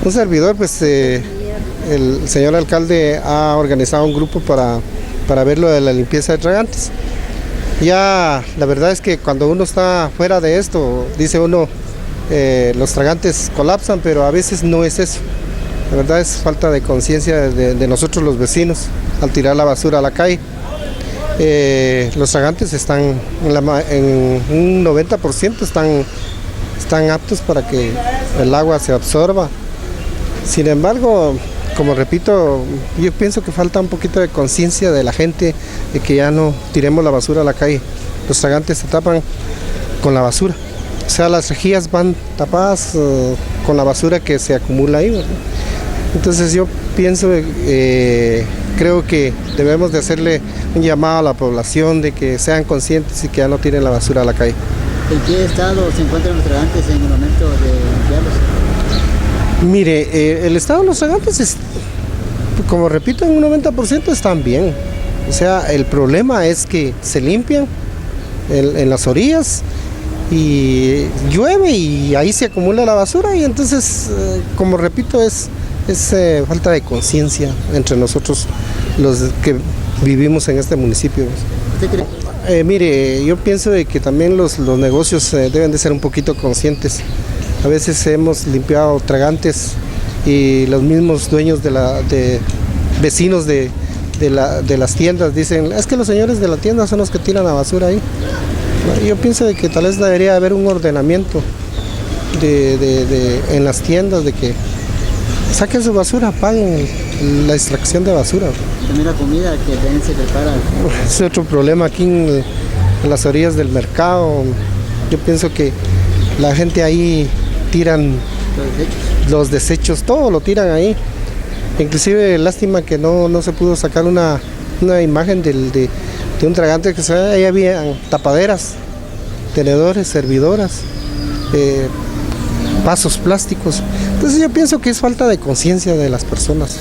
Un servidor, pues el señor alcalde ha organizado un grupo para ver lo de la limpieza de tragantes. Ya la verdad es que cuando uno está fuera de esto, dice uno, los tragantes colapsan, pero a veces no es eso. La verdad es falta de conciencia de nosotros los vecinos al tirar la basura a la calle. Los tragantes están en un 90% están aptos para que el agua se absorba. Sin embargo, como repito, yo pienso que falta un poquito de conciencia de la gente de que ya no tiremos la basura a la calle. Los tragantes se tapan con la basura. O sea, las rejillas van tapadas con la basura que se acumula ahí, ¿verdad? Entonces yo pienso, creo que debemos de hacerle un llamado a la población de que sean conscientes y que ya no tiren la basura a la calle. ¿En qué estado se encuentran los tragantes en el momento de limpiarlos? Mire, el estado de los tragantes, como repito, en un 90% están bien. O sea, el problema es que se limpian en las orillas y llueve y ahí se acumula la basura y entonces, como repito, es falta de conciencia entre nosotros los que vivimos en este municipio. Mire, yo pienso de que también los negocios deben de ser un poquito conscientes. A veces hemos limpiado tragantes y los mismos dueños vecinos de las tiendas dicen, es que los señores de la tienda son los que tiran la basura ahí. Yo pienso de que tal vez debería haber un ordenamiento en las tiendas de que saquen su basura, paguen la extracción de basura. También la comida que también se prepara. Es otro problema aquí en las orillas del mercado. Yo pienso que la gente ahí tiran los desechos, todo lo tiran ahí. Inclusive lástima que no se pudo sacar una imagen de un tragante que ahí había tapaderas, tenedores, servidoras, vasos plásticos. Entonces yo pienso que es falta de conciencia de las personas.